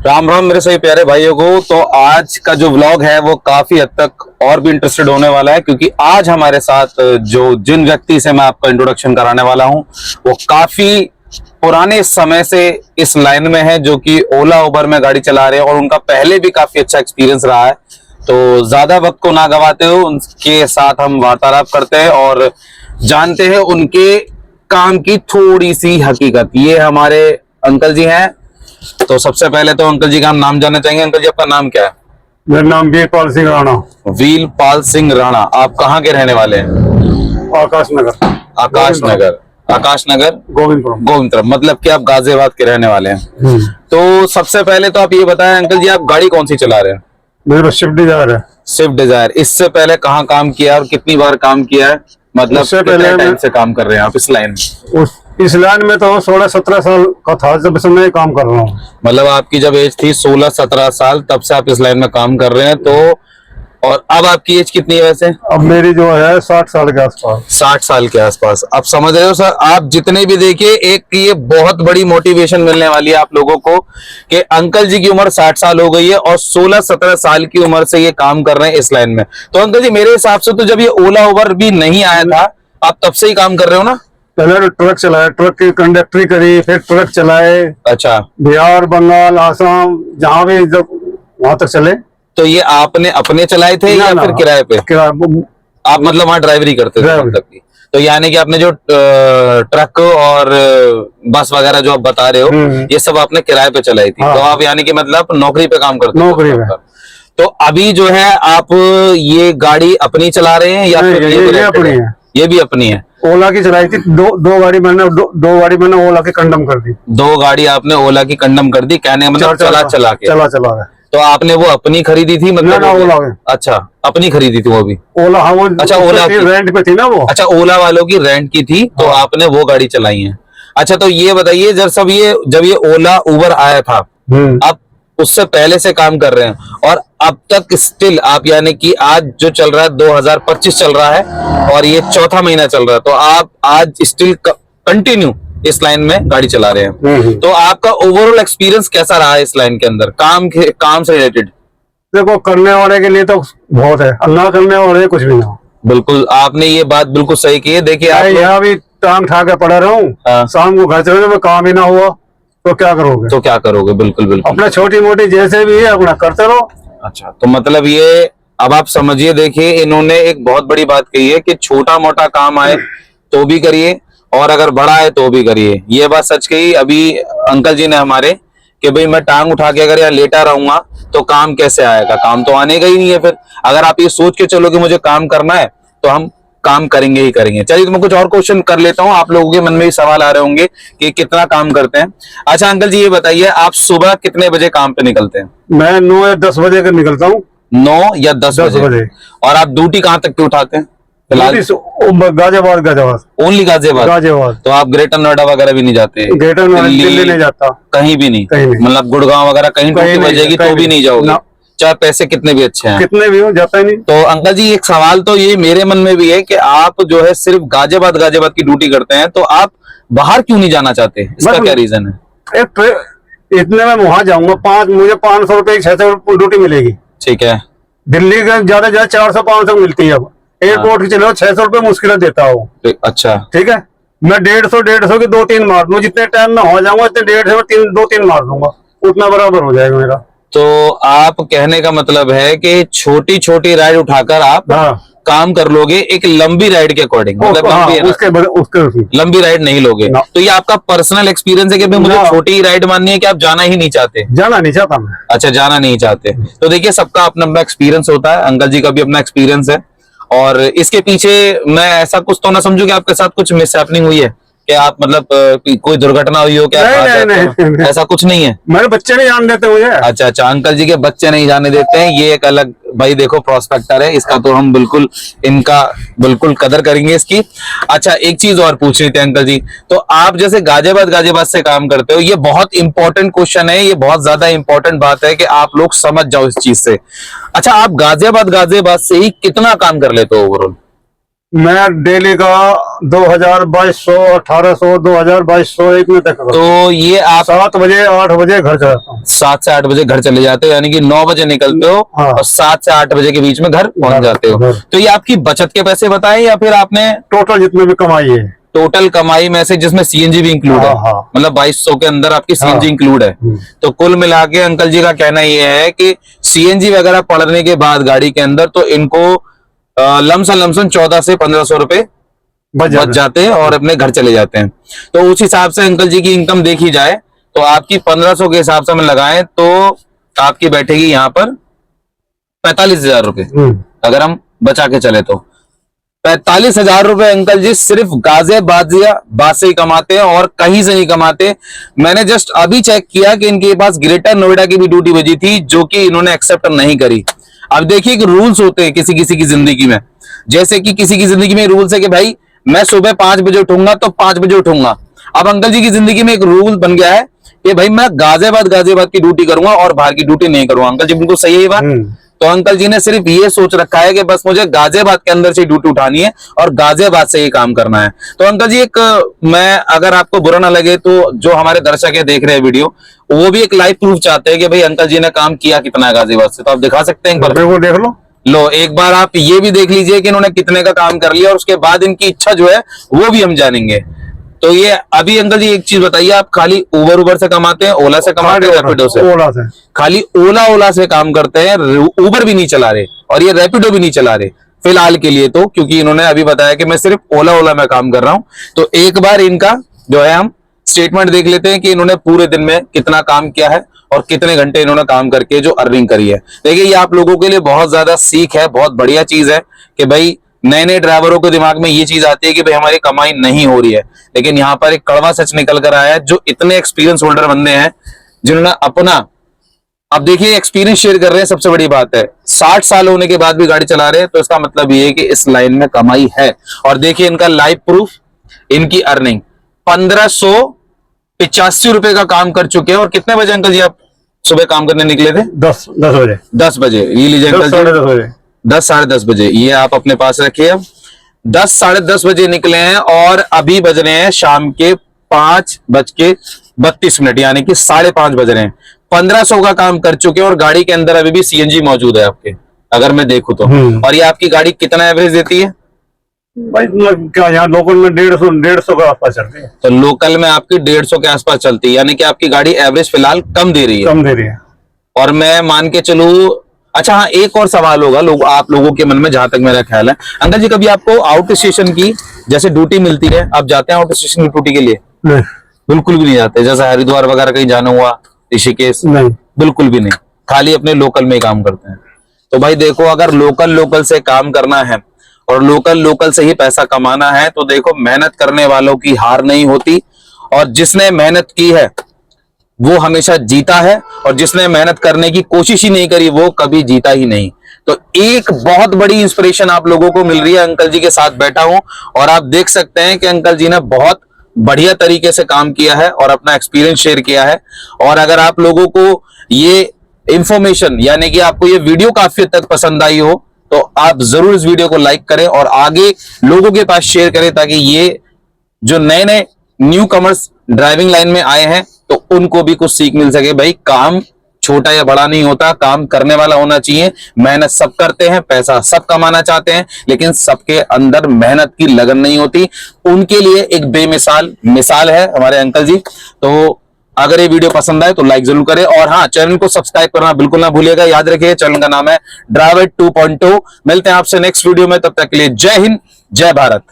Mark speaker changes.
Speaker 1: राम राम मेरे सही प्यारे भाइयों को। तो आज का जो व्लॉग है वो काफी हद तक और भी इंटरेस्टेड होने वाला है, क्योंकि आज हमारे साथ जिन व्यक्ति से मैं आपका इंट्रोडक्शन कराने वाला हूं वो काफी पुराने समय से इस लाइन में है, जो कि ओला उबर में गाड़ी चला रहे हैं और उनका पहले भी काफी अच्छा एक्सपीरियंस रहा है। तो ज्यादा वक्त को ना गवाते हुए उनके साथ हम वार्तालाप करते हैं और जानते हैं उनके काम की थोड़ी सी हकीकत। ये हमारे अंकल जी हैं। तो सबसे पहले तो अंकल जी का हम नाम जानना चाहेंगे। अंकल जी, आपका नाम क्या है?
Speaker 2: मेरा नाम वीरपाल सिंह राणा।
Speaker 1: वीरपाल सिंह राणा। आप कहाँ के रहने वाले हैं?
Speaker 2: आकाश नगर।
Speaker 1: आकाश नगर। आकाश नगर
Speaker 2: गोविंदपुरम।
Speaker 1: गोविंदपुरम, मतलब कि आप गाजियाबाद के रहने वाले हैं। तो सबसे पहले तो आप ये बताएं अंकल जी, आप गाड़ी कौन सी चला रहे हैं?
Speaker 2: मेरा स्विफ्ट डिजायर है।
Speaker 1: Swift Dzire. इससे पहले कहाँ काम किया और कितनी बार काम किया है? मतलब
Speaker 2: उससे
Speaker 1: कितने
Speaker 2: पहले
Speaker 1: टाइम से काम कर रहे हैं आप इस लाइन में?
Speaker 2: इस लाइन में तो 16-17 साल का था जब से मैं काम कर रहा हूँ।
Speaker 1: मतलब आपकी जब एज थी 16-17 साल, तब से आप इस लाइन में काम कर रहे हैं। तो और अब आपकी एज कितनी है वैसे?
Speaker 2: अब मेरी जो है 60 साल के आसपास।
Speaker 1: 60 साल के आसपास। अब समझ रहे हो सर, आप जितने भी देखिए, एक ये बहुत बड़ी मोटिवेशन मिलने वाली है आप लोगों को कि अंकल जी की उम्र 60 साल हो गई है और 16-17 साल की उम्र से ये काम कर रहे हैं इस लाइन में। तो अंकल जी, मेरे हिसाब से तो जब ये ओला उबर भी नहीं आया था, आप तब से ही काम कर रहे हो ना?
Speaker 2: पहले ट्रक चलाया, ट्रक की कंडक्टरी करी, फिर ट्रक चलाए।
Speaker 1: अच्छा।
Speaker 2: बिहार, बंगाल, आसाम, जहाँ भी जब वहां तक चले।
Speaker 1: तो ये आपने अपने चलाए थे या फिर किराए पे? आप मतलब वहाँ ड्राइवरी करते थे मतलब की? तो यानी कि आपने जो ट्रक और बस वगैरह जो आप बता रहे हो, ये सब आपने किराए पे चलाई थी। तो आप यानी कि मतलब नौकरी पे काम करते थे?
Speaker 2: नौकरी पे।
Speaker 1: तो अभी जो है आप ये गाड़ी अपनी चला रहे हैं या फिर
Speaker 2: ये अपनी है?
Speaker 1: ये भी अपनी है।
Speaker 2: ओला की चलाई थी। दो गाड़ी मैंने ओला की कंडम कर दी।
Speaker 1: 2 गाड़ी आपने ओला की कंडम कर दी, कहने मतलब चला के। तो आपने वो अपनी खरीदी थी मतलब?
Speaker 2: ना, ओला।
Speaker 1: अच्छा, अपनी खरीदी थी वो भी?
Speaker 2: ओला। हाँ, वो
Speaker 1: अच्छा, ओला
Speaker 2: रेंट पे थी ना वो।
Speaker 1: अच्छा, ओला वालों की रेंट की थी, तो आपने वो गाड़ी चलाई है। अच्छा, तो ये बताइए जब ये ओला उबर आया था, आप उससे पहले से काम कर रहे हैं और अब तक स्टिल आप, यानी कि आज जो चल रहा है 2025 चल रहा है और ये 4था महीना चल रहा है, तो आप आज स्टिल कंटिन्यू इस लाइन में गाड़ी चला रहे हैं। तो आपका ओवरऑल एक्सपीरियंस कैसा रहा है इस लाइन के अंदर, काम से रिलेटेड?
Speaker 2: देखो, करने वाले के लिए तो बहुत है, ना करने वाले कुछ भी ना हो।
Speaker 1: बिल्कुल, आपने ये बात बिल्कुल सही की है। देखिए, आप
Speaker 2: यहाँ भी टांग ठा के पड़ा रहा हूँ।
Speaker 1: हाँ।
Speaker 2: शाम को घर चले तो काम ही ना हुआ तो क्या करोगे? बिल्कुल बिल्कुल। अपना छोटी मोटी जैसे भी है अपना करते रहो।
Speaker 1: अच्छा, तो मतलब ये अब आप समझिए, देखिए इन्होंने एक बहुत बड़ी बात कही है कि छोटा मोटा काम आए तो भी करिए और अगर बड़ा है तो भी करिए। ये बात सच कही अभी अंकल जी ने हमारे, कि भाई मैं टांग उठा के अगर यहाँ लेटा रहूंगा तो काम कैसे आएगा? काम तो आने का ही नहीं है। फिर अगर आप ये सोच के चलो कि मुझे काम करना है तो हम काम करेंगे ही करेंगे। चलिए, तो मैं कुछ और क्वेश्चन कर लेता हूँ। आप लोगों के मन में भी सवाल आ रहे होंगे कि कितना काम करते हैं। अच्छा अंकल जी, ये बताइए आप सुबह कितने बजे काम पे निकलते हैं?
Speaker 2: मैं 9 या 10 बजे का निकलता हूँ।
Speaker 1: 9 या 10 बजे। और आप ड्यूटी कहाँ तक की उठाते हैं फिलहाल?
Speaker 2: गाजियाबाद।
Speaker 1: ओनली गाजियाबाद। तो आप ग्रेटर नोएडा वगैरह भी नहीं जाते?
Speaker 2: ग्रेटर नोएडा दिल्ली नहीं जाता।
Speaker 1: कहीं भी नहीं? मतलब गुड़गांव वगैरह कहीं ड्यूटी बजेगी तो भी नहीं जाओगे? चाहे पैसे कितने भी अच्छे हैं?
Speaker 2: कितने भी हो, जाता ही नहीं।
Speaker 1: तो अंकल जी, एक सवाल तो ये मेरे मन में भी है कि आप जो है सिर्फ गाजियाबाद की ड्यूटी करते हैं, तो आप बाहर क्यों नहीं जाना चाहते? इसका क्या रीजन है?
Speaker 2: इतने में वहां जाऊंगा, मुझे 500 रुपए 600 ड्यूटी मिलेगी।
Speaker 1: ठीक है।
Speaker 2: दिल्ली का ज्यादा 400-500 मिलती है। अब एयरपोर्ट की चलो 600 रुपए मुश्किल देता हूँ।
Speaker 1: अच्छा,
Speaker 2: ठीक है। मैं 150 की 2-3 मार दूं, जितने टाइम में हो जाऊंगा इतने 150 2-3 मार दूंगा, उतना बराबर हो जाएगा मेरा।
Speaker 1: तो आप कहने का मतलब है कि छोटी छोटी राइड उठाकर आप काम कर लोगे एक लंबी राइड के अकॉर्डिंग? मतलब लंबी राइड नहीं लोगे? तो ये आपका पर्सनल एक्सपीरियंस है कि भाई मुझे छोटी राइड माननी है, कि आप जाना ही नहीं चाहते?
Speaker 2: जाना नहीं चाहता मैं।
Speaker 1: अच्छा, जाना नहीं चाहते। तो देखिए, सबका अपना अपना एक्सपीरियंस होता है। अंकल जी का भी अपना एक्सपीरियंस है और इसके पीछे मैं ऐसा कुछ तो ना समझू कि आपके साथ कुछ मिसहैपनिंग हुई है, कि आप मतलब कोई दुर्घटना हुई हो क्या? नहीं, ऐसा कुछ नहीं है।
Speaker 2: मेरे बच्चे नहीं जाने देते मुझे।
Speaker 1: अच्छा, अंकल जी के बच्चे नहीं जाने देते हैं, ये एक अलग, भाई देखो प्रोस्पेक्टर है इसका, तो हम इनका बिल्कुल कदर करेंगे इसकी। अच्छा, एक चीज और पूछ रही थी अंकल जी, तो आप जैसे गाजियाबाद से काम करते हो, ये बहुत इंपॉर्टेंट क्वेश्चन है, ये बहुत ज्यादा इंपॉर्टेंट बात है कि आप लोग समझ जाओ इस चीज से। अच्छा, आप गाजियाबाद से ही कितना काम कर लेते हो ओवरऑल?
Speaker 2: मैं डेली का 2000, 2200, 1800, 2000, 2200 एक में तक।
Speaker 1: तो ये आप
Speaker 2: 7 बजे 8 बजे घर चलाता हूँ।
Speaker 1: 7 से 8 बजे घर चले जाते हो, यानी कि 9 बजे निकलते हो
Speaker 2: हाँ।
Speaker 1: और 7 से 8 बजे के बीच में घर पहुंच जाते हो।
Speaker 2: घर।
Speaker 1: तो ये आपकी बचत के पैसे बताए या फिर आपने
Speaker 2: टोटल जितने भी कमाई है,
Speaker 1: टोटल कमाई में से, जिसमें सीएनजी भी इंक्लूड है?
Speaker 2: हाँ, हाँ।
Speaker 1: मतलब 2200 के अंदर आपकी सीएनजी
Speaker 2: हाँ।
Speaker 1: इंक्लूड है। तो कुल मिला के अंकल जी का कहना ये है कि सीएनजी वगैरह पड़ने के बाद गाड़ी के अंदर तो इनको लमसम 14 से 1500 रुपए बच जाते हैं और अपने घर चले जाते हैं। तो उस हिसाब से अंकल जी की इनकम देखी जाए तो आपकी 1500 के हिसाब से हम लगाएं तो आपकी बैठेगी यहाँ पर 45,000 रुपए, अगर हम बचा के चले तो 45,000 रुपए अंकल जी सिर्फ गाजियाबाद से ही कमाते हैं और कहीं से नहीं कमाते। मैंने जस्ट अभी चेक किया कि इनके पास ग्रेटर नोएडा की भी ड्यूटी बजी थी, जो कि इन्होंने एक्सेप्ट नहीं करी। अब देखिए कि रूल्स होते हैं किसी किसी की जिंदगी में, जैसे कि किसी की जिंदगी में रूल्स है कि भाई मैं सुबह 5 बजे उठूंगा तो 5 बजे उठूंगा। अब अंकल जी की जिंदगी में एक रूल बन गया है कि भाई मैं गाजियाबाद की ड्यूटी करूंगा और बाहर की ड्यूटी नहीं करूंगा। अंकल जी बिल्कुल सही है ये बात। तो अंकल जी ने सिर्फ ये सोच रखा है कि बस मुझे गाजियाबाद के अंदर से ड्यूटी उठानी है और गाजियाबाद से ये काम करना है। तो अंकल जी एक मैं, अगर आपको बुरा ना लगे तो जो हमारे दर्शक है देख रहे हैं वीडियो, वो भी एक लाइव प्रूफ चाहते हैं कि भाई अंकल जी ने काम किया कितना है गाजियाबाद से, तो आप दिखा सकते हैं एक बार?
Speaker 2: वो देख
Speaker 1: लो एक बार आप ये भी देख लीजिए कि इन्होंने कितने का काम कर लिया और उसके बाद इनकी इच्छा जो है वो भी हम जानेंगे। तो ये अभी अंकल जी एक चीज बताइए, आप खाली उबर से कमाते हैं, ओला से कमाते हैं, रैपिडो से?
Speaker 2: ओला से।
Speaker 1: खाली ओला से काम करते हैं, उबर भी नहीं चला रहे और ये रैपिडो भी नहीं चला रहे फिलहाल के लिए, तो क्योंकि इन्होंने अभी बताया कि मैं सिर्फ ओला में काम कर रहा हूं। तो एक बार इनका जो है हम स्टेटमेंट देख लेते हैं कि इन्होंने पूरे दिन में कितना काम किया है और कितने घंटे इन्होंने काम करके जो अर्निंग करी है। देखिए ये आप लोगों के लिए बहुत ज्यादा सीख है, बहुत बढ़िया चीज है कि भाई नए नए ड्राइवरों के दिमाग में ये चीज आती है कि भाई हमारी कमाई नहीं हो रही है, लेकिन यहाँ पर एक कड़वा सच निकल कर आया है। जो इतने एक्सपीरियंस होल्डर बंदे हैं जिन्होंने अपना, अब देखिए एक्सपीरियंस शेयर कर रहे हैं, सबसे बड़ी बात है 60 साल होने के बाद भी गाड़ी चला रहे हैं, तो इसका मतलब ये है कि इस लाइन में कमाई है। और देखिए इनका लाइव प्रूफ, इनकी अर्निंग 1585 रुपए का काम कर चुके हैं। और कितने बजे अंकल जी आप सुबह काम करने निकले थे?
Speaker 2: 10 बजे।
Speaker 1: 10 बजे, ये लीजिए अंकल जी,
Speaker 2: 10 बजे,
Speaker 1: 10 साढ़े 10 बजे, ये आप अपने पास रखिए। 10 साढ़े 10 बजे निकले हैं और अभी बज रहे हैं शाम के 5:32, यानी कि 5:30 बज रहे हैं। 1500 का काम कर चुके हैं और गाड़ी के अंदर अभी भी सीएनजी मौजूद है आपके, अगर मैं देखूं तो। और ये आपकी गाड़ी कितना एवरेज देती है
Speaker 2: भाई? क्या यहाँ लोकल में 150 के आसपास चलती है।
Speaker 1: तो लोकल में आपकी 150 के आसपास चलती है, यानी कि आपकी गाड़ी एवरेज फिलहाल कम दे रही है।
Speaker 2: कम दे रही है।
Speaker 1: और मैं मान के चलूं, अच्छा हाँ एक और सवाल होगा आप लोगों के मन में, जहां तक मेरा ख्याल है अंकल जी, कभी आपको आउट स्टेशन की जैसे ड्यूटी मिलती है, आप जाते हैं आउट स्टेशन की ड्यूटी के लिए?
Speaker 2: नहीं,
Speaker 1: बिल्कुल भी नहीं जाते। जैसे हरिद्वार वगैरह कहीं जाना हुआ, ऋषिकेश?
Speaker 2: नहीं,
Speaker 1: बिल्कुल भी नहीं, खाली अपने लोकल में ही काम करते हैं। तो भाई देखो, अगर लोकल से काम करना है और लोकल से ही पैसा कमाना है, तो देखो मेहनत करने वालों की हार नहीं होती, और जिसने मेहनत की है वो हमेशा जीता है, और जिसने मेहनत करने की कोशिश ही नहीं करी वो कभी जीता ही नहीं। तो एक बहुत बड़ी इंस्पिरेशन आप लोगों को मिल रही है। अंकल जी के साथ बैठा हूं और आप देख सकते हैं कि अंकल जी ने बहुत बढ़िया तरीके से काम किया है और अपना एक्सपीरियंस शेयर किया है। और अगर आप लोगों को ये इंफॉर्मेशन, यानी कि आपको ये वीडियो काफी हद तक पसंद आई हो, तो आप जरूर इस वीडियो को लाइक करें और आगे लोगों के पास शेयर करें, ताकि ये जो नए नए न्यू कमर्स ड्राइविंग लाइन में आए हैं तो उनको भी कुछ सीख मिल सके। भाई काम छोटा या बड़ा नहीं होता, काम करने वाला होना चाहिए। मेहनत सब करते हैं, पैसा सब कमाना चाहते हैं, लेकिन सबके अंदर मेहनत की लगन नहीं होती। उनके लिए एक बेमिसाल मिसाल है हमारे अंकल जी। तो अगर ये वीडियो पसंद आए तो लाइक जरूर करें, और हाँ चैनल को सब्सक्राइब करना बिल्कुल ना भूलिएगा। याद रखिए चैनल का नाम है ड्राइवर 2.0। मिलते हैं आपसे नेक्स्ट वीडियो में, तब तक के लिए जय हिंद, जय भारत।